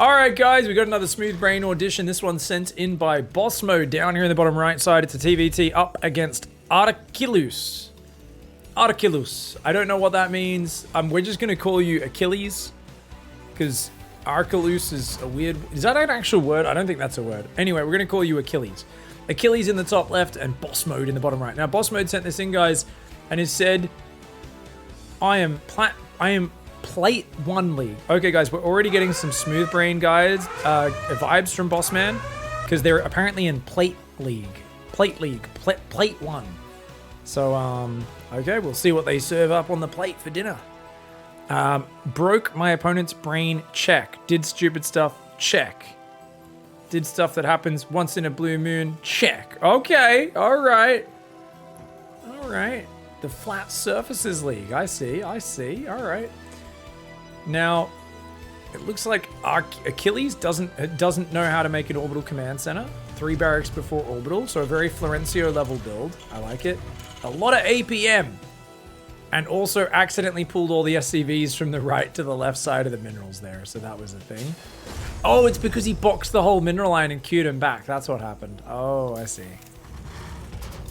Alright guys, we got another smooth brain audition. This one's sent in by Boss Mode down here in the bottom right side. It's a TVT up against Archilus. Archilus. I don't know what that means. We're just going to call you Achilles. Because Archilus is a weird... Is that an actual word? I don't think that's a word. Anyway, we're going to call you Achilles. Achilles in the top left and Boss Mode in the bottom right. Now, Boss Mode sent this in, guys, and has said, I am Plate 1 League. Okay, guys, we're already getting some smooth brain guys vibes from Boss Man because they're apparently in Plate League. Plate 1. So, okay, we'll see what they serve up on the plate for dinner. Broke my opponent's brain, check. Did stupid stuff, check. Did stuff that happens once in a blue moon, check. Okay, all right. All right. The Flat Surfaces League, I see, all right. Now, it looks like Achilles doesn't know how to make an orbital command center. 3 barracks before orbital, so a very Florencio level build. I like it. A lot of APM. And also accidentally pulled all the SCVs from the right to the left side of the minerals there, so that was a thing. Oh, it's because he boxed the whole mineral line and queued him back. That's what happened. Oh, I see.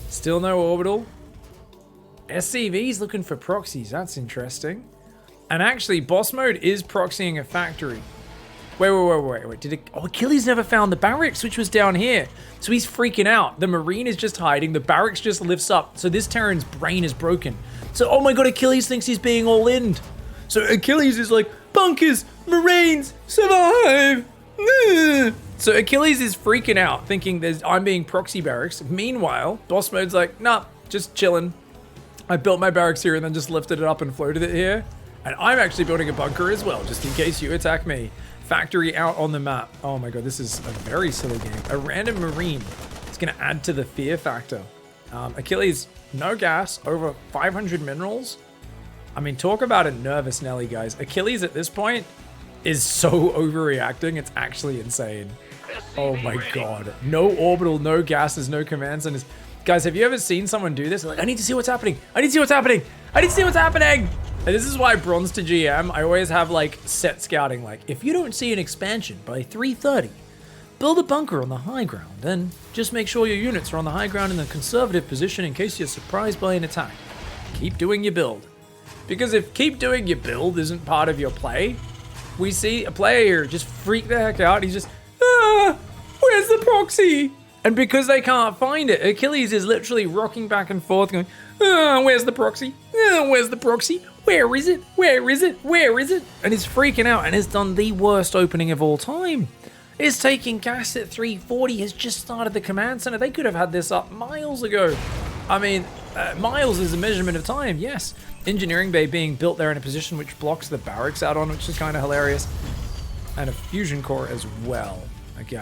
Still no orbital. SCVs looking for proxies. That's interesting. And actually, Boss Mode is proxying a factory. Wait. Did it... Oh, Achilles never found the barracks, which was down here. So he's freaking out. The Marine is just hiding. The barracks just lifts up. So this Terran's brain is broken. So, oh my god, Achilles thinks he's being all-in. So Achilles is like, bunkers, Marines, survive. So Achilles is freaking out, thinking I'm being proxy barracks. Meanwhile, Boss Mode's like, nah, just chilling. I built my barracks here and then just lifted it up and floated it here. And I'm actually building a bunker as well, just in case you attack me. Factory out on the map. Oh my god, this is a very silly game. A random Marine is going to add to the fear factor. Achilles, no gas, over 500 minerals. I mean, talk about a nervous Nelly, guys. Achilles at this point is so overreacting, it's actually insane. Oh my god. No orbital, no gases, no command centers. Guys, have you ever seen someone do this? Like, I need to see what's happening. I need to see what's happening. I need to see what's happening. And this is why bronze to GM, I always have like set scouting. Like, if you don't see an expansion by 3:30, build a bunker on the high ground. Then just make sure your units are on the high ground in the conservative position in case you're surprised by an attack. Keep doing your build. Because if keep doing your build isn't part of your play, we see a player here just freak the heck out. He's just, where's the proxy? And because they can't find it, Achilles is literally rocking back and forth going, where's the proxy? Where's the proxy? Where is it? Where is it? Where is it? And he's freaking out and has done the worst opening of all time. Is taking gas at 340, has just started the command center. They could have had this up miles ago. I mean, miles is a measurement of time, yes. Engineering bay being built there in a position which blocks the barracks out on, which is kind of hilarious. And a fusion core as well. Okay,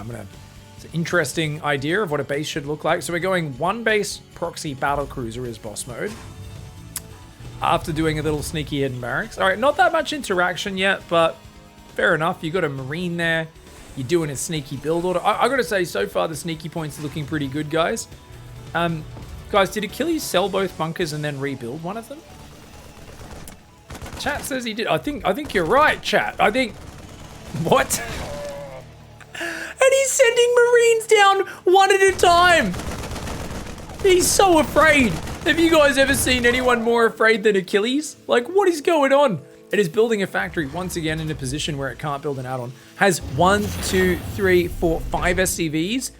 it's an interesting idea of what a base should look like. So we're going 1 base proxy battle cruiser is Boss Mode. After doing a little sneaky hidden barracks. All right, not that much interaction yet, but fair enough. You got a Marine there. You're doing a sneaky build order. I gotta say, so far the sneaky points are looking pretty good, guys. Guys, did Achilles sell both bunkers and then rebuild one of them? Chat says he did. I think you're right, chat. I think... What? And he's sending Marines down one at a time. He's so afraid. Have you guys ever seen anyone more afraid than Achilles? Like, what is going on? It is building a factory once again in a position where it can't build an add-on. Has 1, 2, 3, 4, 5 SCVs.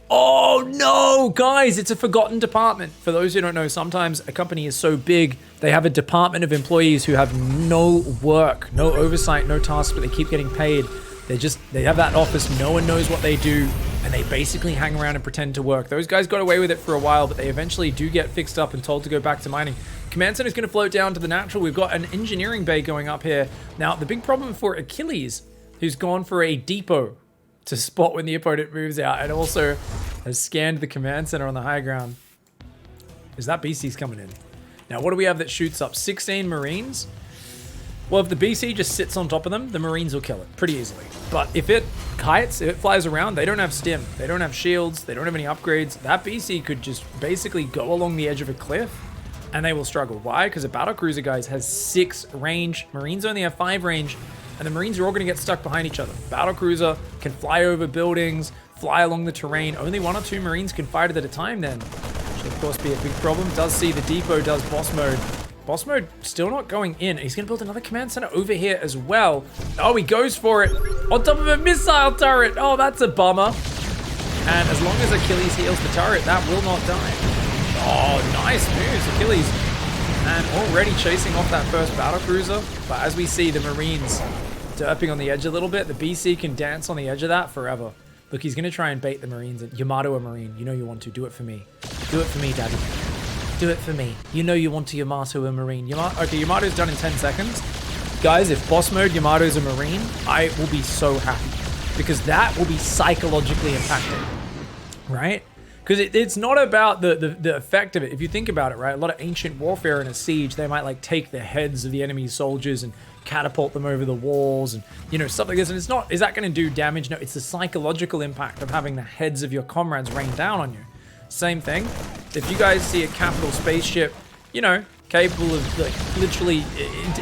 Oh no, guys, it's a forgotten department. For those who don't know, sometimes a company is so big, they have a department of employees who have no work, no oversight, no tasks, but they keep getting paid. They have that office, no one knows what they do, and they basically hang around and pretend to work. Those guys got away with it for a while, but they eventually do get fixed up and told to go back to mining. Command center is going to float down to the natural. We've got an engineering bay going up here. Now, the big problem for Achilles, who's gone for a depot to spot when the opponent moves out, and also has scanned the command center on the high ground, is that BC's coming in. Now, what do we have that shoots up? 16 Marines? Well, if the BC just sits on top of them, the Marines will kill it pretty easily. But if it kites, if it flies around, they don't have stim. They don't have shields. They don't have any upgrades. That BC could just basically go along the edge of a cliff and they will struggle. Why? Because a battlecruiser, guys, has 6 range. Marines only have 5 range. and the Marines are all going to get stuck behind each other. Battlecruiser can fly over buildings, fly along the terrain. Only 1 or 2 Marines can fight it at a time then. Which will, of course, be a big problem. Does see the depot does boss mode. Boss mode still not going in. He's going to build another command center over here as well. Oh, he goes for it on top of a missile turret. Oh, that's a bummer. And as long as Achilles heals the turret, that will not die. Oh, nice moves, Achilles. And already chasing off that first battlecruiser. But as we see the Marines derping on the edge a little bit, the BC can dance on the edge of that forever. Look, he's going to try and bait the Marines. Yamato a Marine. You know you want to. Do it for me. Do it for me, Daddy. Do it for me. You know you want to Yamato a Marine. Okay, Yamato's done in 10 seconds. Guys, if boss mode Yamato's a Marine, I will be so happy. Because that will be psychologically impacting. Right? Because it's not about the effect of it. If you think about it, right? A lot of ancient warfare in a siege, they might like take the heads of the enemy soldiers and catapult them over the walls and, you know, stuff like this. And it's not, is that going to do damage? No, it's the psychological impact of having the heads of your comrades rain down on you. Same thing. If you guys see a capital spaceship, you know, capable of like literally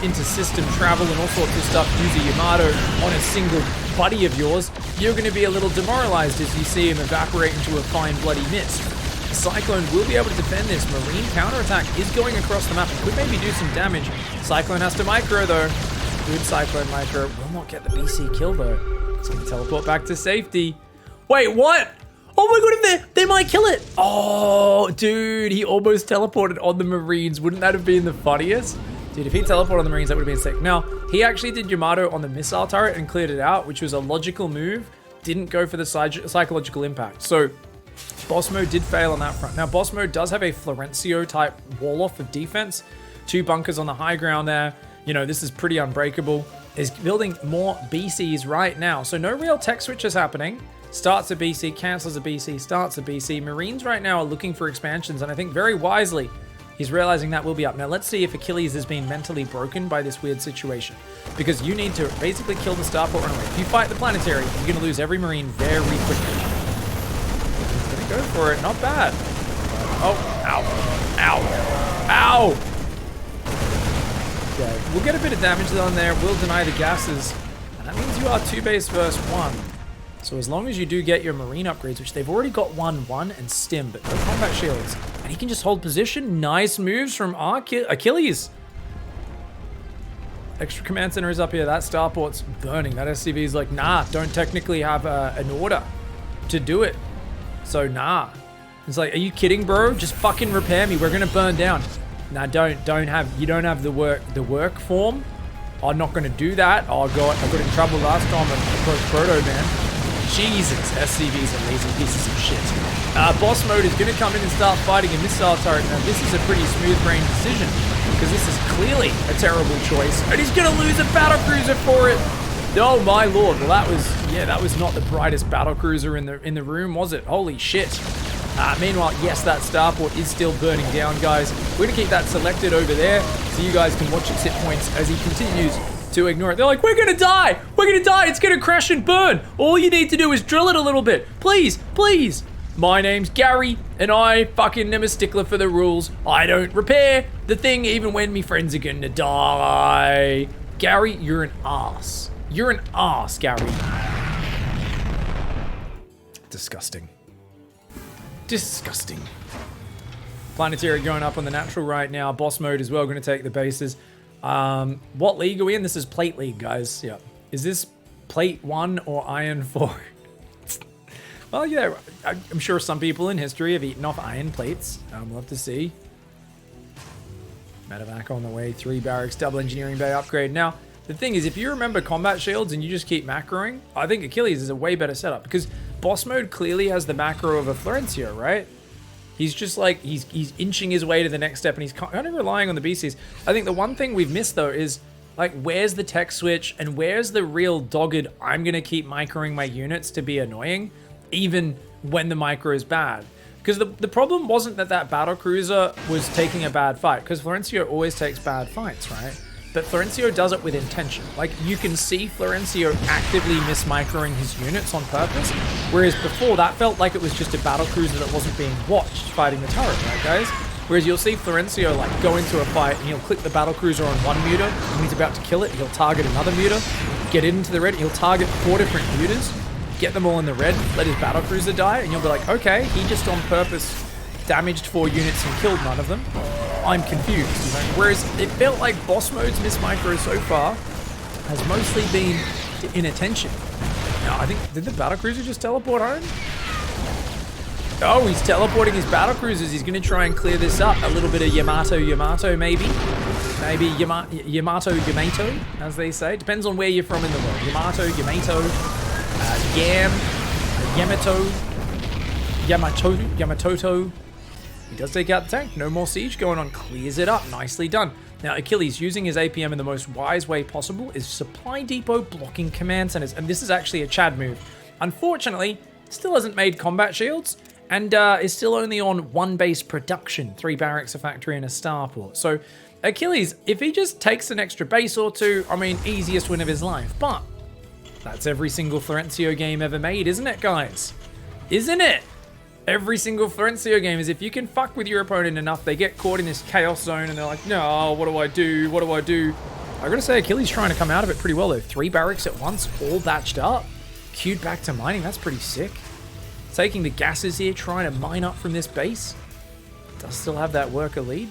inter-system travel and all sorts of stuff, use a Yamato on a single buddy of yours, you're going to be a little demoralized as you see him evaporate into a fine bloody mist. The Cyclone will be able to defend this. Marine counterattack is going across the map and could maybe do some damage. Cyclone has to micro though. Good Cyclone micro. Will not get the BC kill though. It's going to teleport back to safety. Wait, what? Oh my god, they might kill it. Oh, dude, he almost teleported on the Marines. Wouldn't that have been the funniest? Dude, if he teleported on the Marines, that would have been sick. Now, he actually did Yamato on the missile turret and cleared it out, which was a logical move. Didn't go for the psychological impact. So, boss mode did fail on that front. Now, boss mode does have a Florencio type wall off of defense. 2 bunkers on the high ground there. You know, this is pretty unbreakable. Is building more BCs right now. So, no real tech switches happening. Starts a BC, cancels a BC, starts a BC. Marines right now are looking for expansions, and I think very wisely, he's realizing that will be up. Now, let's see if Achilles has been mentally broken by this weird situation. Because you need to basically kill the starport runaway. If you fight the planetary, you're going to lose every Marine very quickly. He's going to go for it. Not bad. Oh, ow. Ow. Ow. Okay, we'll get a bit of damage on there. We'll deny the gases. And that means you are 2 base versus 1. So as long as you do get your Marine upgrades, which they've already got 1 and stim, but no combat shields. And he can just hold position. Nice moves from Achilles. Extra command center is up here. That starport's burning. That SCV is like, nah, don't technically have an order to do it. So nah. It's like, are you kidding, bro? Just fucking repair me. We're gonna burn down. Nah, you don't have the work form. I'm not gonna do that. Oh god, I got in trouble last time with Proto, man. Jesus, SCVs are lazy pieces of shit. Boss mode is going to come in and start fighting a missile turret. Now, this is a pretty smooth brain decision because this is clearly a terrible choice. And he's going to lose a battlecruiser for it. Oh my lord. Well, that was not the brightest battlecruiser in the room, was it? Holy shit. Meanwhile, yes, that starport is still burning down, guys. We're going to keep that selected over there so you guys can watch its hit points as he continues to ignore it. They're like, we're gonna die! We're gonna die! It's gonna crash and burn! All you need to do is drill it a little bit. Please, please! My name's Gary, and I fucking am a stickler for the rules. I don't repair the thing even when me friends are gonna die. Gary, you're an ass. You're an ass, Gary. Disgusting. Disgusting. Planetary going up on the natural right now. Boss mode as well, gonna take the bases. What league are we in? This is Plate League, guys. Yeah. Is this Plate 1 or Iron 4? Well, yeah, I'm sure some people in history have eaten off iron plates. We'll have to see. Medevac on the way. 3 barracks, double engineering bay upgrade. Now, the thing is, if you remember combat shields and you just keep macroing, I think Achilles is a way better setup because boss mode clearly has the macro of a Florencio, right? He's just like, he's inching his way to the next step and he's kind of relying on the BCs. I think the one thing we've missed though is like, where's the tech switch and where's the real dogged, I'm going to keep microing my units to be annoying, even when the micro is bad. Because the problem wasn't that battlecruiser was taking a bad fight, because Florencio always takes bad fights, right? But Florencio does it with intention. Like, you can see Florencio actively mismicroing his units on purpose, whereas before that felt like it was just a battlecruiser that wasn't being watched fighting the turret, right guys? Whereas you'll see Florencio like go into a fight and he'll click the battlecruiser on one muter, when he's about to kill it, he'll target another muter, get into the red. He'll target 4 different mutas, get them all in the red, let his battlecruiser die, and you'll be like, okay, he just on purpose damaged 4 units and killed none of them. I'm confused. You know? Whereas it felt like boss mode's miss micro so far has mostly been inattention. Now, I think, did the battlecruiser just teleport home? Oh, he's teleporting his battlecruisers. He's going to try and clear this up. A little bit of Yamato, maybe. Maybe Yamato, as they say. Depends on where you're from in the world. Yamato, Yamatoto. He does take out the tank. No more siege going on. Clears it up. Nicely done. Now, Achilles, using his APM in the most wise way possible, is supply depot blocking command centers. And this is actually a Chad move. Unfortunately, still hasn't made combat shields. And is still only on 1 base production. 3 barracks, a factory, and a starport. So, Achilles, if he just takes an extra base or 2, I mean, easiest win of his life. But that's every single Florencio game ever made, isn't it, guys? Isn't it? Every single Florencio game is if you can fuck with your opponent enough, they get caught in this chaos zone and they're like, no, what do I do? What do I do? I gotta say, Achilles trying to come out of it pretty well, though. 3 barracks at once, all batched up. Queued back to mining, that's pretty sick. Taking the gases here, trying to mine up from this base. Does still have that worker lead.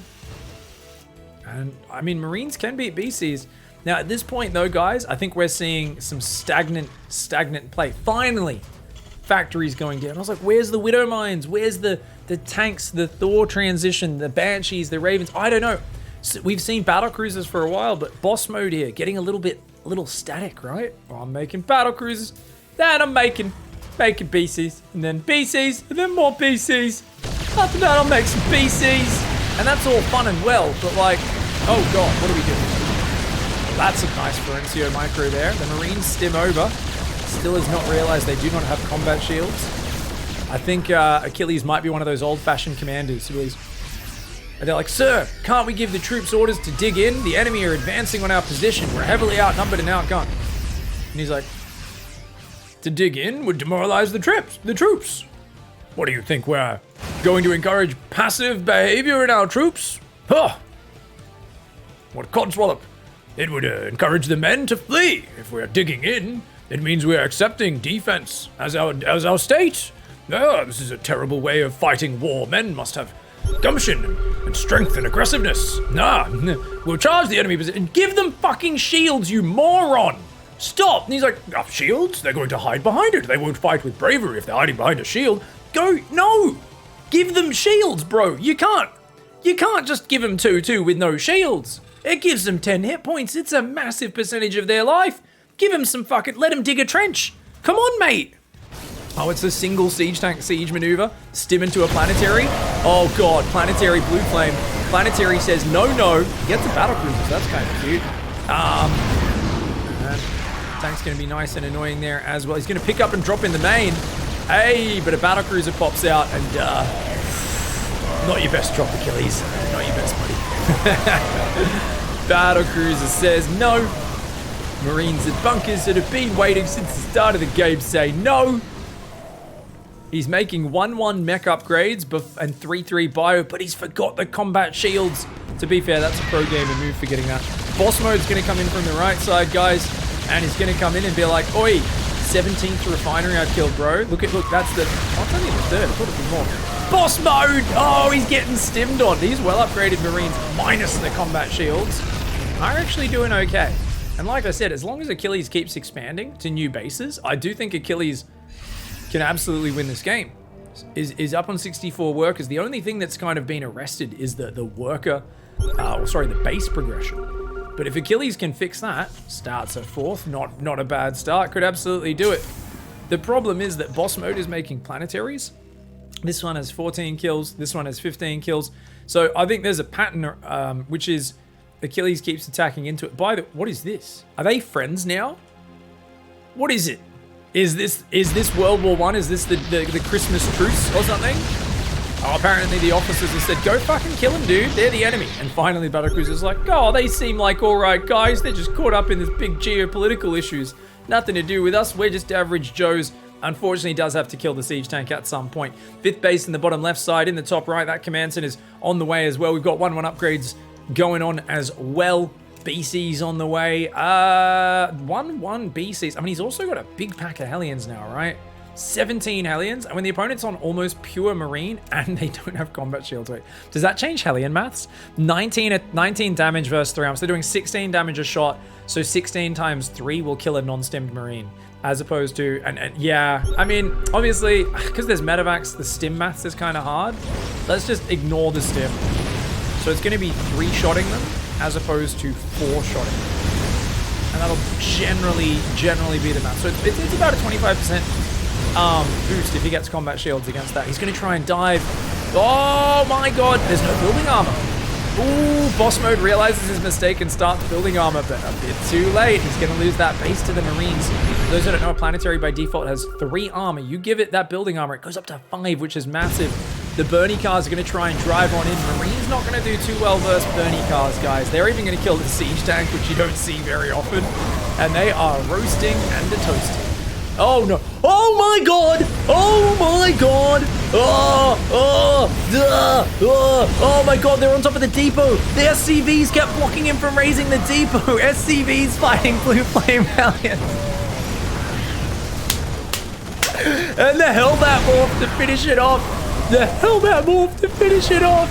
And, I mean, Marines can beat BCs. Now, at this point, though, guys, I think we're seeing some stagnant play. Finally, factories going down. I was like, where's the Widow Mines? Where's the tanks, the Thor transition, the Banshees, the Ravens? I don't know. So we've seen battle cruisers for a while, but boss mode here, getting a little static, right? Well, I'm making battle cruisers. Then I'm making BCs, and then BCs, and then more BCs. After that, I'll make some BCs. And that's all fun and well, but like, oh god, what are we doing? Well, that's a nice Florencio micro there. The Marines stim over. Still has not realized they do not have combat shields. I think Achilles might be one of those old-fashioned commanders who is... And they're like, sir, can't we give the troops orders to dig in? The enemy are advancing on our position. We're heavily outnumbered and outgunned. And he's like, to dig in would demoralize the troops. What do you think, we're going to encourage passive behavior in our troops? Huh. What codswallop? It would encourage the men to flee. If we're digging in, it means we're accepting defense as our state. Oh, this is a terrible way of fighting war. Men must have gumption and strength and aggressiveness. Nah, we'll charge the enemy position. Give them fucking shields, you moron. Stop! And he's like, oh, shields? They're going to hide behind it. They won't fight with bravery if they're hiding behind a shield. No! Give them shields, bro. You can't just give them 2-2 with no shields. It gives them 10 hit points. It's a massive percentage of their life. Give them some let them dig a trench. Come on, mate. Oh, it's a single siege tank siege maneuver. Stim into a planetary. Oh god, planetary blue flame. Planetary says no. Gets the battle cruisers. That's kind of cute. Tank's going to be nice and annoying there as well. He's going to pick up and drop in the main. Hey, but a battle cruiser pops out and not your best drop, Achilles. Not your best, buddy. Battle cruiser says no. Marines at bunkers that have been waiting since the start of the game say no. He's making 1-1 mech upgrades and 3-3 bio, but he's forgot the combat shields. To be fair, that's a pro gamer move for getting that. Boss mode's going to come in from the right side, guys. And he's going to come in and be like, oi, 17th refinery I killed, bro. Look, that's the... Oh, it's only the third. I thought it'd be more. Boss mode! Oh, he's getting stimmed on. These well-upgraded Marines, minus the combat shields, are actually doing okay. And like I said, as long as Achilles keeps expanding to new bases, I do think Achilles can absolutely win this game. Is up on 64 workers. The only thing that's kind of been arrested is the worker... the base progression. But if Achilles can fix that, starts at 4th, not a bad start, could absolutely do it. The problem is that boss mode is making planetaries. This one has 14 kills, this one has 15 kills. So I think there's a pattern, which is Achilles keeps attacking into it. What is this? Are they friends now? What is it? Is this World War I? Is this the Christmas truce or something? Oh, apparently the officers have said, go fucking kill them, dude. They're the enemy. And finally the battlecruiser's like, oh, they seem like all right guys. They're just caught up in this big geopolitical issues. Nothing to do with us. We're just average Joes. Unfortunately, does have to kill the siege tank at some point. 5th base in the bottom left side. In the top right, that command center is on the way as well. We've got 1-1 upgrades going on as well. BC's on the way. 1-1 BC's. I mean, he's also got a big pack of Hellions now, right? 17 Hellions, and when the opponent's on almost pure Marine and they don't have combat shields, wait, does that change Hellion maths? 19 damage versus 3 arms. They're doing 16 damage a shot, so 16 times 3 will kill a non-stimmed Marine, as opposed to, and yeah, I mean, obviously, because there's Metavacs, the stim maths is kind of hard. Let's just ignore the stim. So it's going to be 3-shotting them, as opposed to 4-shotting them. And that'll generally be the math. So it's about a 25% boost if he gets combat shields against that. He's going to try and dive. Oh my god, there's no building armor. Ooh, boss mode realizes his mistake and starts building armor, but a bit too late. He's going to lose that base to the Marines. For those that don't know, Planetary by default has 3 armor. You give it that building armor, it goes up to 5, which is massive. The Bernie cars are going to try and drive on in. Marine's not going to do too well versus Bernie cars, guys. They're even going to kill the siege tank, which you don't see very often. And they are roasting and toasting. Oh no. Oh my god. Oh my god. Oh my god, they're on top of the depot. The SCVs kept blocking him from raising the depot. SCVs fighting Blue Flame Hellions. And the Hellbat morph to finish it off. The Hellbat morph to finish it off.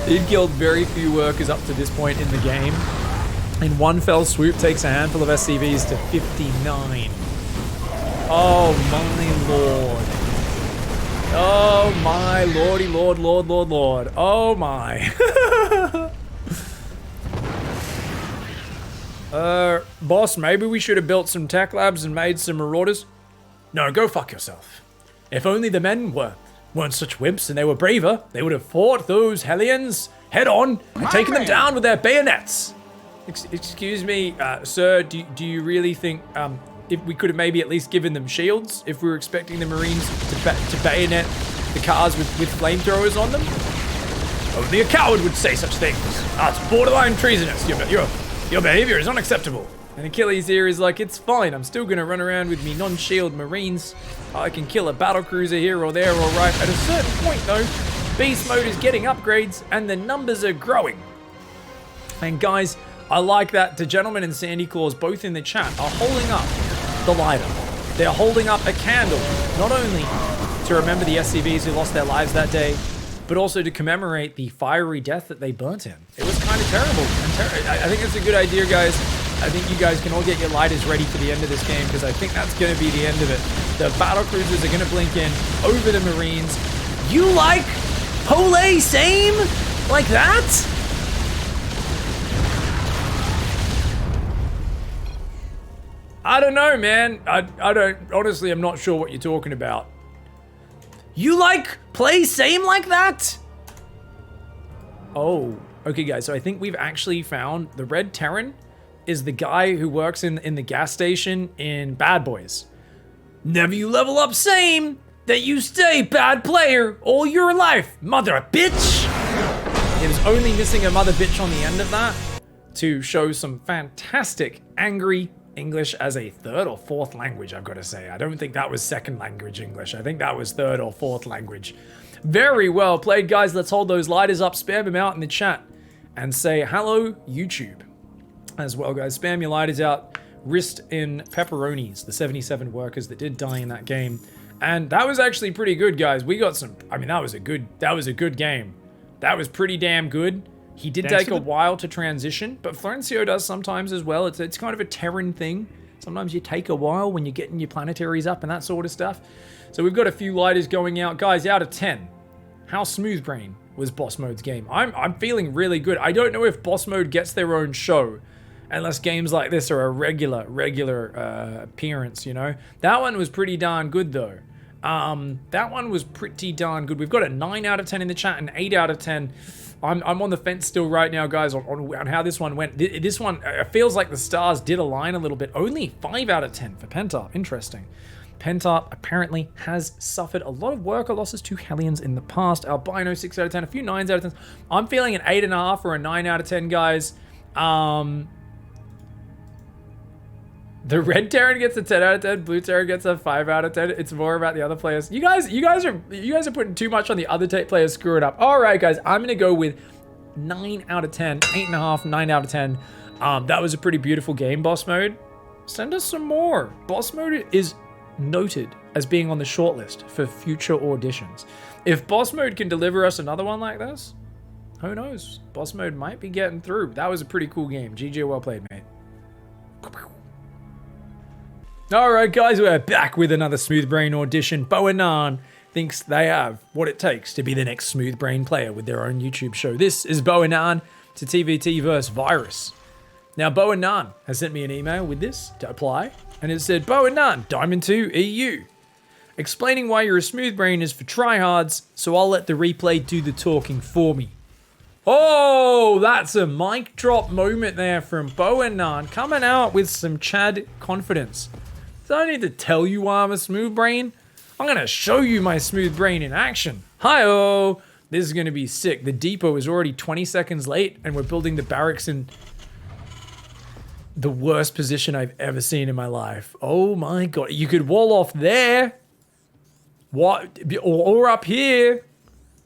He'd killed very few workers up to this point in the game. In one fell swoop, takes a handful of SCVs to 59. Oh my lord. Oh my lordy lord. Oh my. Boss, maybe we should have built some tech labs and made some marauders. No, go fuck yourself. If only the men weren't such wimps and they were braver, they would have fought those Hellions head on and taken them down with their bayonets. Excuse me, sir, do you really think if we could have maybe at least given them shields if we were expecting the Marines to bayonet the cars with flamethrowers on them? Only a coward would say such things. That's borderline treasonous. Your behavior is unacceptable. And Achilles here is like, it's fine. I'm still going to run around with me non-shield Marines. I can kill a battlecruiser here or there, all right. At a certain point, though, beast mode is getting upgrades and the numbers are growing. And guys, I like that the gentleman and Sandy Claus, both in the chat, are holding up the lighter. They're holding up a candle, not only to remember the SCVs who lost their lives that day, but also to commemorate the fiery death that they burnt in. It was kind of terrible. I think it's a good idea, guys. I think you guys can all get your lighters ready for the end of this game, because I think that's going to be the end of it. The battle cruisers are going to blink in over the Marines. You like Pole same? Like that? I don't know, man. I don't, honestly, I'm not sure what you're talking about. You like play same like that? Oh, okay, guys. So I think we've actually found the Red Terran is the guy who works in the gas station in Bad Boys. Never you level up same, that you stay bad player all your life, mother bitch. It was only missing a mother bitch on the end of that to show some fantastic angry English as a 3rd or 4th language, I've got to say. I don't think that was 2nd language English. I think that was 3rd or 4th language. Very well played, guys. Let's hold those lighters up, spam them out in the chat, and say hello, YouTube. As well, guys, spam your lighters out. Wrist in pepperonis, the 77 workers that did die in that game. And that was actually pretty good, guys. We got some, I mean, that was a good game. That was pretty damn good. He did take a while to transition, but Florencio does sometimes as well. It's kind of a Terran thing. Sometimes you take a while when you're getting your planetaries up and that sort of stuff. So we've got a few lighters going out. Guys, out of 10, how smooth brain was Boss Mode's game? I'm feeling really good. I don't know if Boss Mode gets their own show, unless games like this are a regular appearance, you know? That one was pretty darn good, though. That one was pretty darn good. We've got a 9 out of 10 in the chat, and 8 out of 10. I'm on the fence still right now, guys, on how this one went. This one, it feels like the stars did align a little bit. Only 5 out of 10 for Pentarp. Interesting. Pentarp apparently has suffered a lot of worker losses to Hellions in the past. Albino, 6 out of 10. A few 9s out of 10. I'm feeling an 8.5 or a 9 out of 10, guys. The red Terran gets a 10 out of 10, blue Terran gets a 5 out of 10. It's more about the other players. You guys are putting too much on the other players screwing up. All right, guys, I'm gonna go with 9 out of 10, 8.5, 9 out of 10. That was a pretty beautiful game, Boss Mode. Send us some more. Boss Mode is noted as being on the shortlist for future auditions. If Boss Mode can deliver us another one like this, who knows? Boss Mode might be getting through. That was a pretty cool game. GG, well played, mate. All right, guys, we're back with another Smooth Brain audition. Boanan thinks they have what it takes to be the next Smooth Brain player with their own YouTube show. This is Boanan to TVT vs. Virus. Now, Boanan has sent me an email with this to apply, and it said, Boanan, Diamond 2 EU. Explaining why you're a Smooth Brain is for tryhards, so I'll let the replay do the talking for me. Oh, that's a mic drop moment there from Boanan, coming out with some Chad confidence. So I don't need to tell you why I'm a Smooth Brain. I'm gonna show you my Smooth Brain in action. Hi-oh, this is gonna be sick. The depot is already 20 seconds late, and we're building the barracks in the worst position I've ever seen in my life. Oh my God, you could wall off there. What, or up here.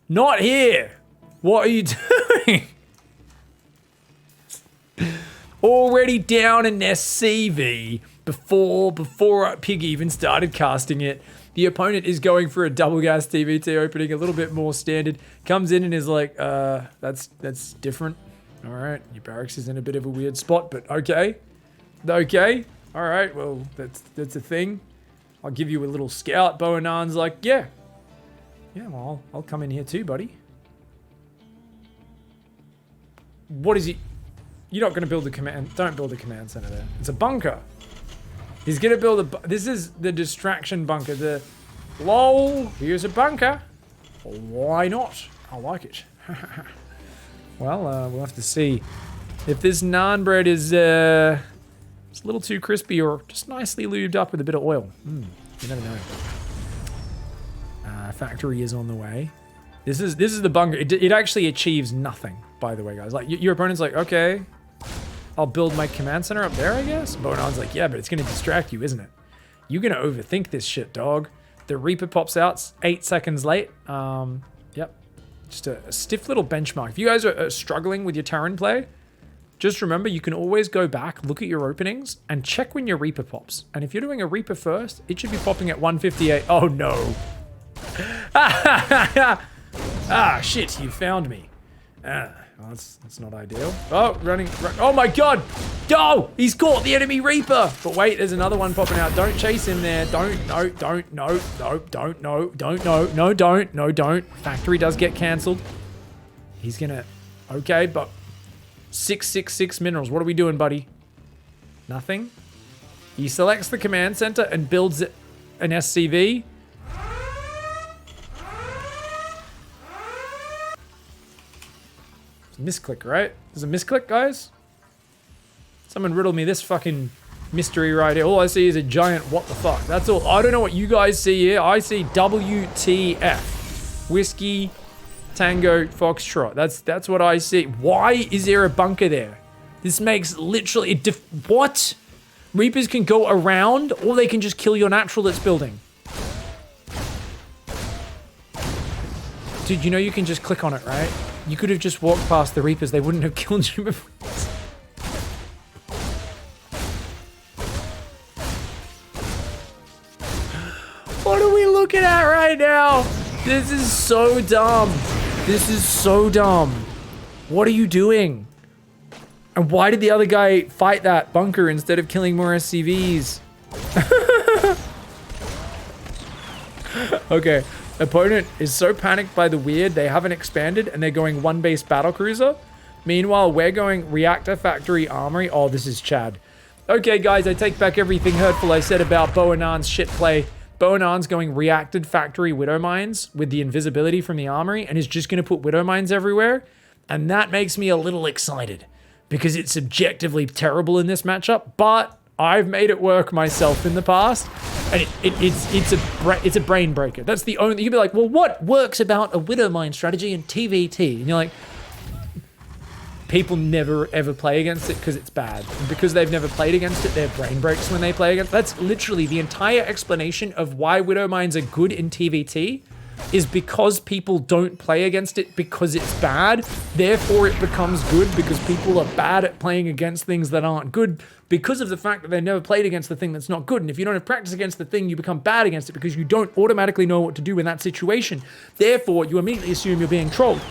Not here. What are you doing? Already down an SCV before Pig even started casting it. The opponent is going for a double gas TVT opening, a little bit more standard. Comes in and is like, that's different. All right, your barracks is in a bit of a weird spot, but okay. Okay, all right, well, that's a thing. I'll give you a little scout. Boanan's like, yeah. Yeah, well, I'll come in here too, buddy. What is he? You're not going to build a command. Don't build a command center there. It's a bunker. He's going to build a... This is the distraction bunker. The... Lol, here's a bunker. Why not? I like it. Well, we'll have to see if this naan bread is it's a little too crispy or just nicely lubed up with a bit of oil. You never know. Factory is on the way. This is the bunker. It actually achieves nothing, by the way, guys. Like, your opponent's like, okay, I'll build my command center up there, I guess. Bonan's like, yeah, but it's going to distract you, isn't it? You're going to overthink this shit, dog. The Reaper pops out 8 seconds late. Yep. Just a stiff little benchmark. If you guys are struggling with your Terran play, just remember you can always go back, look at your openings, and check when your Reaper pops. And if you're doing a Reaper first, it should be popping at 158. Oh, no. Ah, shit, you found me. Well, that's not ideal. Oh, running. Oh, my God. Oh, he's caught the enemy Reaper. But wait, there's another one popping out. Don't chase him there. Don't. Factory does get cancelled. He's gonna... Okay, but... 666 minerals. What are we doing, buddy? Nothing. He selects the command center and builds an SCV. It's a misclick, right? There's a misclick, guys? Someone riddle me this fucking mystery right here. All I see is a giant what the fuck. That's all. I don't know what you guys see here. I see WTF. Whiskey, Tango, Foxtrot. That's what I see. Why is there a bunker there? This makes literally... What? Reapers can go around, or they can just kill your natural that's building. Dude, you know you can just click on it, right? You could have just walked past the Reapers. They wouldn't have killed you before. What are we looking at right now? This is so dumb. This is so dumb. What are you doing? And why did the other guy fight that bunker instead of killing more SCVs? Okay. Opponent is so panicked by the weird, they haven't expanded, and they're going one base battlecruiser. Meanwhile, we're going reactor, factory, armory. Oh, this is Chad. Okay, guys, I take back everything hurtful I said about Boanan's shit play. Boanan's going reacted, factory, widow mines with the invisibility from the armory, and is just going to put widow mines everywhere. And that makes me a little excited, because it's objectively terrible in this matchup, but I've made it work myself in the past, and it's a brain breaker. That's the only... You'd be like, well, what works about a widow mine strategy in TVT? And you're like, people never ever play against it because it's bad. And because they've never played against it, their brain breaks when they play against it. That's literally the entire explanation of why Widow Mines are good in TVT, is because people don't play against it because it's bad. Therefore, it becomes good because people are bad at playing against things that aren't good because of the fact that they never played against the thing that's not good. And if you don't have practice against the thing, you become bad against it because you don't automatically know what to do in that situation. Therefore, you immediately assume you're being trolled.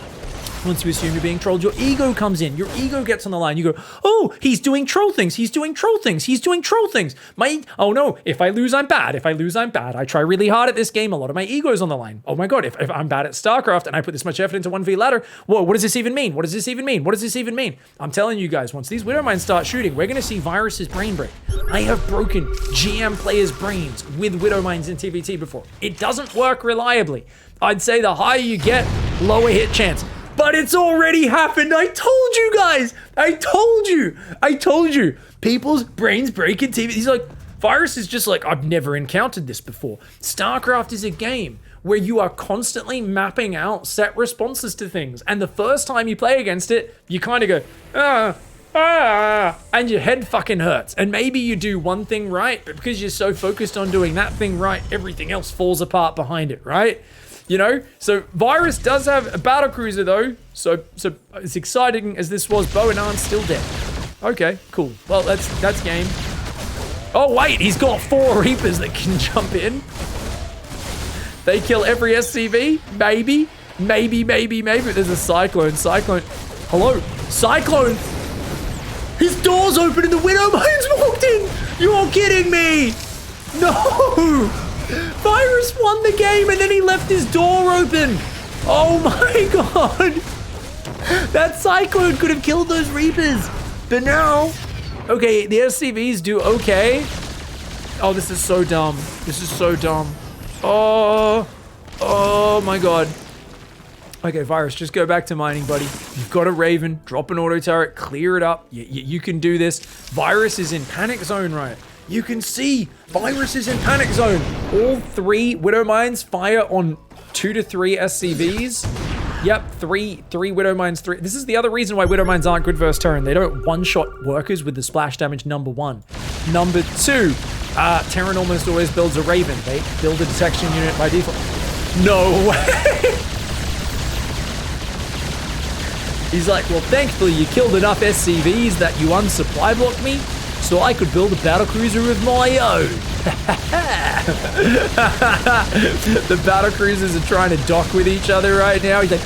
Once you assume you're being trolled, your ego comes in. Your ego gets on the line. You go, oh, he's doing troll things. He's doing troll things. He's doing troll things. Oh no, if I lose, I'm bad. If I lose, I'm bad. I try really hard at this game. A lot of my ego's on the line. Oh my God, if I'm bad at StarCraft and I put this much effort into 1v ladder, whoa, what does this even mean? What does this even mean? What does this even mean? I'm telling you guys, once these Widow Mines start shooting, we're going to see Virus's brain break. I have broken GM players' brains with Widow Mines in TVT before. It doesn't work reliably. I'd say the higher you get, lower hit chance. But it's already happened. I told you guys. I told you. People's brains break in TV. He's like, Virus is just like, I've never encountered this before. StarCraft is a game where you are constantly mapping out set responses to things. And the first time you play against it, you kind of go, and your head fucking hurts. And maybe you do one thing right, but because you're so focused on doing that thing right, everything else falls apart behind it, right? You know, so Virus does have a battle cruiser though. So as exciting as this was, Bow and Arn's still dead. Okay, cool. Well, that's game. Oh wait, he's got 4 Reapers that can jump in. They kill every SCV? Maybe. There's a Cyclone. Hello? Cyclone! His door's open and the Widow Mines walked in! You're kidding me! No! Virus won the game and then he left his door open. Oh my God. That Cyclone could have killed those Reapers. But now, okay, the SCVs do okay. Oh, this is so dumb. Oh my God. Okay, Virus, just go back to mining, buddy. You've got a Raven, drop an auto turret, clear it up. You can do this. Virus is in panic zone, right? You can see Virus is in panic zone. All 3 Widow Mines fire on 2 to 3 SCVs. Yep, three Widow Mines, 3. This is the other reason why Widow Mines aren't good versus Terran. They don't one-shot workers with the splash damage, number 1. Number 2, Terran almost always builds a Raven. They build a detection unit by default. No way! He's like, well, thankfully you killed enough SCVs that you unsupply blocked me, so I could build a battle cruiser of my own. The battle cruisers are trying to dock with each other right now. He's like,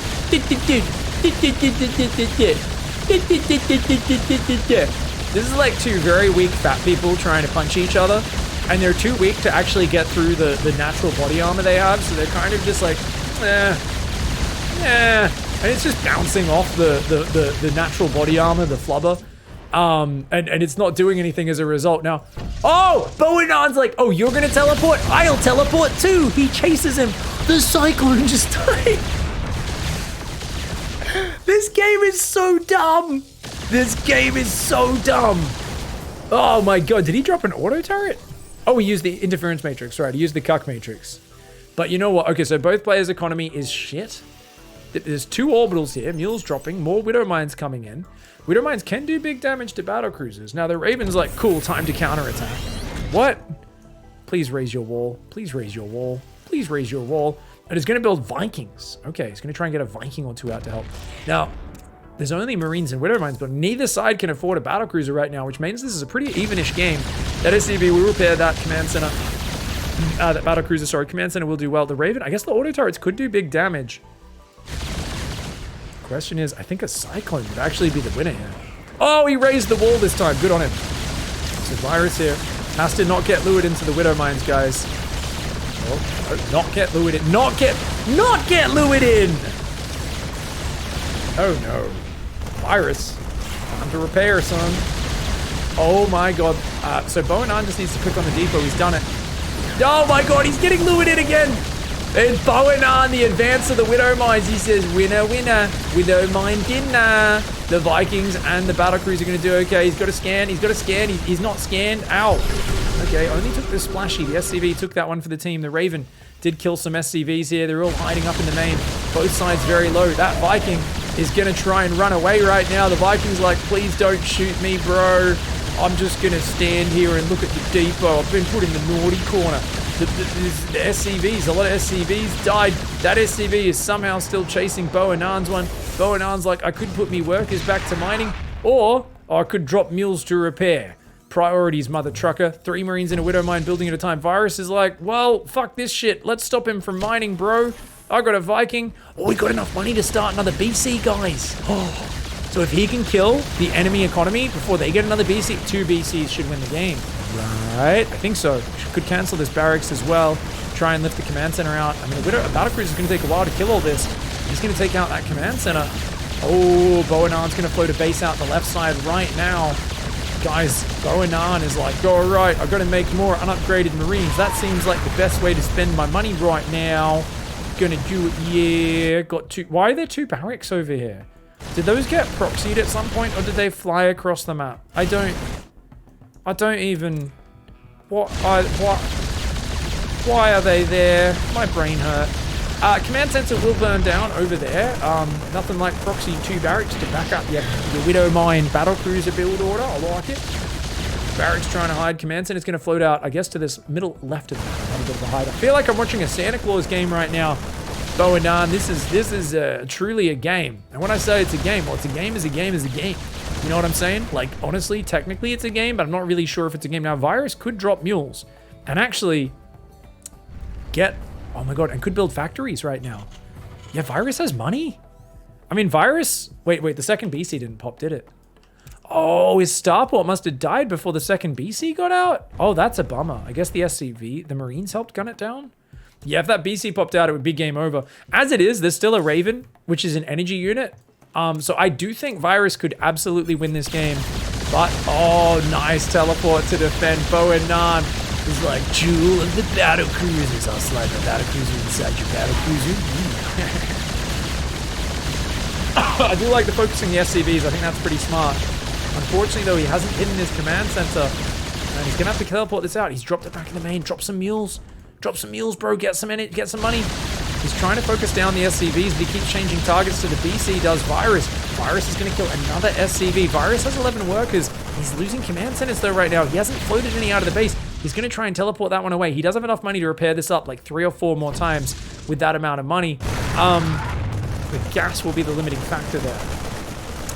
this is like 2 very weak fat people trying to punch each other, and they're too weak to actually get through the natural body armor they have, so they're kind of just like, and it's just bouncing off the natural body armor, the flubber. And it's not doing anything as a result. Now, oh, Bow and Arn's like, oh, you're gonna teleport? I'll teleport too. He chases him. The Cyclone just died. This game is so dumb. Oh my God, did he drop an auto turret? Oh, he used the interference matrix, right? He used the cuck matrix. But you know what? Okay, so both players' economy is shit. There's 2 orbitals here. Mule's dropping. More Widow Mines coming in. Widow Mines can do big damage to battle cruisers. Now the Raven's like, cool, time to counterattack. What? Please raise your wall. Please raise your wall. Please raise your wall. And he's going to build Vikings. Okay, he's going to try and get a Viking or 2 out to help. Now, there's only Marines and Widow Mines, but neither side can afford a battle cruiser right now, which means this is a pretty evenish game. That SCV will repair that command center. That battle cruiser, sorry, command center will do well. The Raven, I guess the auto turrets could do big damage. Question is, I think a Cyclone would actually be the winner here. Oh, he raised the wall this time. Good on him. So Virus here has to not get lured into the Widow Mines, guys. Oh, not get lured in. Not get lured in! Oh no. Virus. Time to repair, son. Oh my God. So Bow and Arn just needs to click on the depot. He's done it. Oh my God, he's getting lured in again! It's Bow and Arn, the advance of the Widow Mines. He says, winner, winner, Widow Mine dinner. The Vikings and the battle cruiser are going to do okay. He's got to scan. He's not scanned. Ow. Okay, only took the splashy. The SCV took that one for the team. The Raven did kill some SCVs here. They're all hiding up in the main. Both sides very low. That Viking is going to try and run away right now. The Viking's like, please don't shoot me, bro. I'm just going to stand here and look at the depot. I've been put in the naughty corner. The SCVs, a lot of SCVs died. That SCV is somehow still chasing Bo and Arn's one. Bo and Arn's like, I could put me workers back to mining, or I could drop mules to repair. Priorities, mother trucker. 3 Marines in a Widow Mine building at a time. Virus is like, well, fuck this shit. Let's stop him from mining, bro. I got a Viking. Oh, we got enough money to start another BC, guys. Oh. So if he can kill the enemy economy before they get another BC, 2 BCs should win the game. Right? I think so. Could cancel this barracks as well. Try and lift the command center out. I mean, a battlecruiser is going to take a while to kill all this. He's going to take out that command center. Oh, Bo and Arn's going to float a base out the left side right now. Guys, Bo and Arn is like, all right, I've got to make more unupgraded Marines. That seems like the best way to spend my money right now. Gonna do it, yeah. Got 2. Why are there 2 barracks over here? Did those get proxied at some point, or did they fly across the map? I don't even... Why are they there? My brain hurt. Command center will burn down over there. Nothing like proxy 2 barracks to back up your Widow Mine battlecruiser build order. I like it. Barracks trying to hide. Command center's going to float out, I guess, to this middle left of the a bit of a hide. I feel like I'm watching a Santa Claus game right now. Bo and Arn, this is truly a game. And when I say it's a game, well, it's a game is a game is a game. You know what I'm saying? Like, honestly, technically it's a game, but I'm not really sure if it's a game. Now, Virus could drop mules and actually get, oh my god, and could build factories right now. Yeah, Virus has money. I mean, Virus, wait, the second BC didn't pop, did it? Oh, his starport must have died before the second BC got out? Oh, that's a bummer. I guess the SCV, the Marines helped gun it down? Yeah, if that BC popped out, it would be game over. As it is, there's still a Raven, which is an energy unit. So I do think Virus could absolutely win this game. But, oh, nice teleport to defend. Bo and Arn is like, Jewel of the battle cruisers. I'll slide the battle cruiser inside your battle cruiser. I do like the focusing the SCVs. I think that's pretty smart. Unfortunately, though, he hasn't hidden his command center. And he's going to have to teleport this out. He's dropped it back in the main. Drop some mules. Drop some mules, bro. Get some money. He's trying to focus down the SCVs, but he keeps changing targets to the BC. Does Virus. Virus is going to kill another SCV. Virus has 11 workers. He's losing command centers, though, right now. He hasn't floated any out of the base. He's going to try and teleport that one away. He does have enough money to repair this up like 3 or 4 more times with that amount of money. The gas will be the limiting factor there.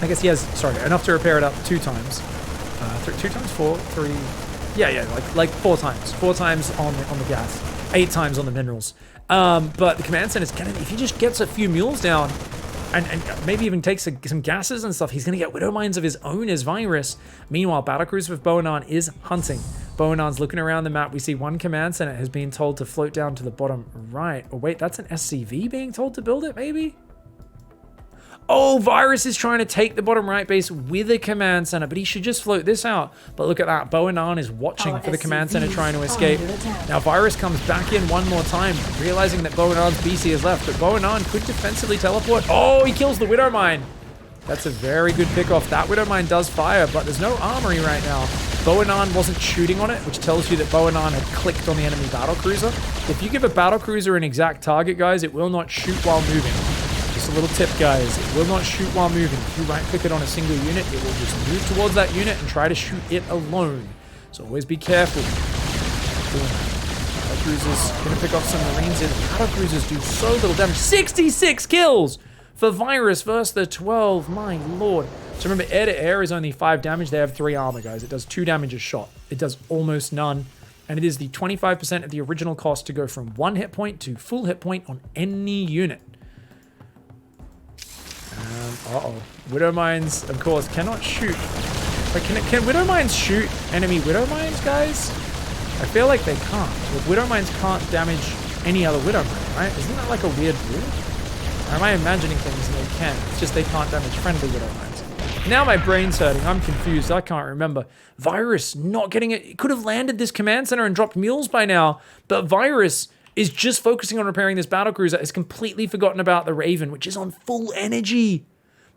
I guess he has, enough to repair it up 2 times. 2 times 4, 3. Yeah, like 4 times. 4 times on the gas. 8 times on the minerals. But the command center's gonna, if he just gets a few mules down and maybe even takes some gases and stuff, he's gonna get Widow Mines of his own as Virus. Meanwhile, Battlecruiser with Bo and Arn is hunting. Bo and Arn's looking around the map. We see one command center has been told to float down to the bottom right. Oh wait, that's an SCV being told to build it, maybe? Oh, Virus is trying to take the bottom right base with a command center, but he should just float this out. But look at that. Bo and Arn is watching for the command center trying to escape. Now, Virus comes back in one more time, realizing that Bo and Arn's BC is left, but Bo and Arn could defensively teleport. Oh, he kills the Widow Mine. That's a very good pickoff. That Widow Mine does fire, but there's no armory right now. Bo and Arn wasn't shooting on it, which tells you that Bo and Arn had clicked on the enemy battlecruiser. If you give a battlecruiser an exact target, guys, it will not shoot while moving. Just a little tip, guys. It will not shoot while moving. If you right-click it on a single unit, it will just move towards that unit and try to shoot it alone. So always be careful. Battlecruisers going to pick off some Marines in. Battlecruisers do so little damage. 66 kills for Virus versus the 12. My lord. So remember, air-to-air is only 5 damage. They have 3 armor, guys. It does 2 damage a shot. It does almost none. And it is the 25% of the original cost to go from 1 hit point to full hit point on any unit. Widow Mines, of course, cannot shoot. But can Widow Mines shoot enemy Widow Mines, guys? I feel like they can't. Well, Widow Mines can't damage any other Widow Mine, right? Isn't that like a weird rule? Or am I imagining things and they can? It's just they can't damage friendly Widow Mines. Now my brain's hurting. I'm confused. I can't remember. Virus not getting it. It could have landed this command center and dropped mules by now. But Virus is just focusing on repairing this battlecruiser. Has completely forgotten about the Raven, which is on full energy.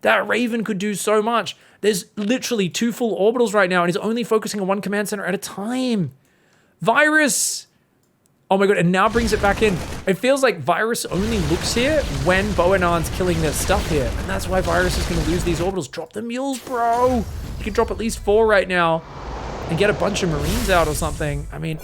That Raven could do so much. There's literally 2 full orbitals right now, and he's only focusing on 1 command center at a time. Virus! Oh my god, and now brings it back in. It feels like Virus only looks here when Boanon's killing their stuff here. And that's why Virus is going to lose these orbitals. Drop the mules, bro. You can drop at least 4 right now and get a bunch of Marines out or something. I mean,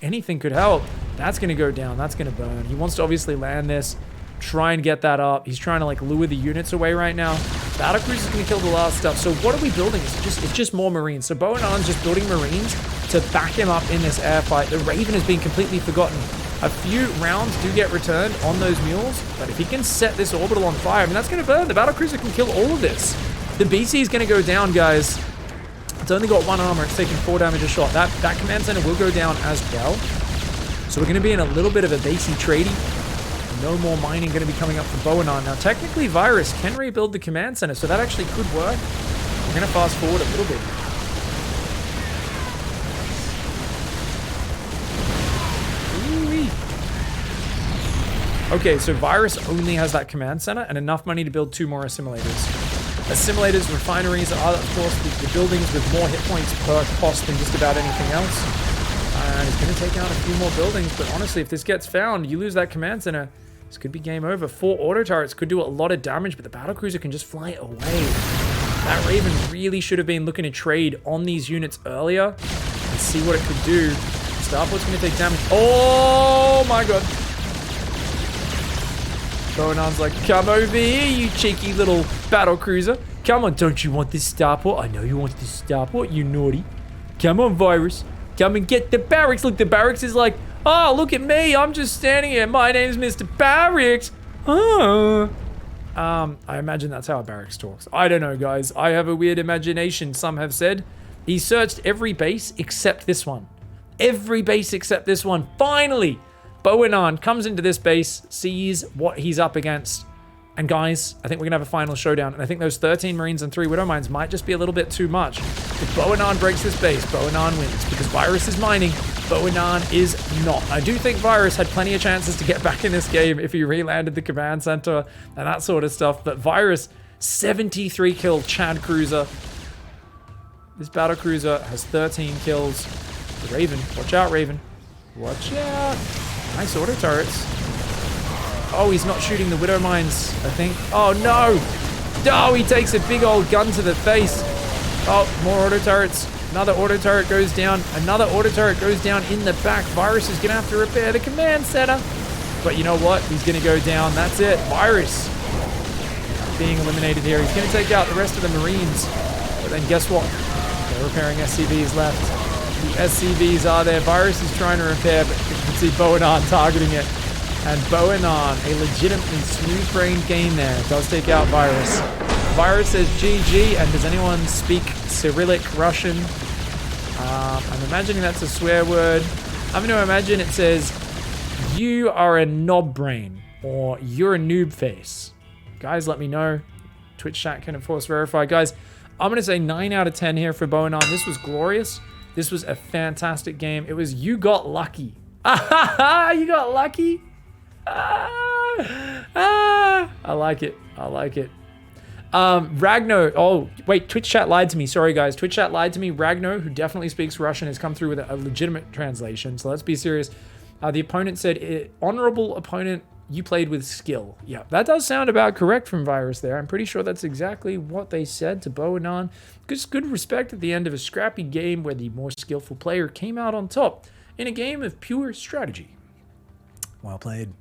anything could help. That's going to go down. That's going to burn. He wants to obviously land this. Try and get that up. He's trying to like lure the units away right now. Battlecruiser is going to kill the last stuff. So what are we building? It's just more Marines. So Boanon's just building Marines to back him up in this air fight. The Raven has been completely forgotten. A few rounds do get returned on those mules, but if he can set this orbital on fire, I mean, that's going to burn. The Battlecruiser can kill all of this. The BC is going to go down, guys. It's only got 1 armor. It's taking 4 damage a shot. That command center will go down as well. So we're going to be in a little bit of a basey trading. No more mining going to be coming up for Boanon. Now, technically, Virus can rebuild the command center, so that actually could work. We're going to fast forward a little bit. Okay, so Virus only has that command center and enough money to build 2 more assimilators. Assimilators, refineries are, of course, the buildings with more hit points per cost than just about anything else. And he's going to take out a few more buildings, but honestly, if this gets found, you lose that command center. This could be game over. 4 auto turrets could do a lot of damage, but the battlecruiser can just fly away. That Raven really should have been looking to trade on these units earlier and see what it could do. Starport's going to take damage. Oh my god. Boanon's like, come over here, you cheeky little battlecruiser. Come on, don't you want this starport? I know you want this starport, you naughty. Come on, Virus. Come and get the barracks. Look, the barracks is like, oh, look at me. I'm just standing here. My name's Mr. Barracks. I imagine that's how a barracks talks. I don't know, guys. I have a weird imagination, some have said. He searched every base except this one. Every base except this one. Finally, Boanon comes into this base, sees what he's up against. And guys, I think we're going to have a final showdown. And I think those 13 Marines and 3 Widow Mines might just be a little bit too much. If Boanon breaks this base, Boanon wins. Because Virus is mining, Boanon is not. I do think Virus had plenty of chances to get back in this game if he re-landed the command center and that sort of stuff. But Virus, 73 kill Chad Cruiser. This battle cruiser has 13 kills. The Raven, watch out, Raven. Watch out. Nice auto turrets. Oh, he's not shooting the Widow Mines, I think. Oh, no. Oh, he takes a big old gun to the face. Oh, more auto turrets. Another auto turret goes down. Another auto turret goes down in the back. Virus is going to have to repair the command center. But you know what? He's going to go down. That's it. Virus being eliminated here. He's going to take out the rest of the Marines. But then guess what? They're repairing SCVs left. The SCVs are there. Virus is trying to repair, but you can see Boanon targeting it. And Boanon, a legitimately smooth-brained game there, does take out Virus. Virus says GG, and does anyone speak Cyrillic Russian? I'm imagining that's a swear word. I'm going to imagine it says, you are a knob brain, or you're a noob face. Guys, let me know. Twitch chat can, of course, verify. Guys, I'm going to say 9 out of 10 here for Boanon. This was glorious. This was a fantastic game. It was you got lucky. You got lucky? I like it. I like it. Ragno. Oh, wait. Twitch chat lied to me. Sorry, guys. Twitch chat lied to me. Ragno, who definitely speaks Russian, has come through with a legitimate translation. So let's be serious. The opponent said, honorable opponent, you played with skill. Yeah, that does sound about correct from Virus there. I'm pretty sure that's exactly what they said to Boanon. Just good respect at the end of a scrappy game where the more skillful player came out on top in a game of pure strategy. Well played.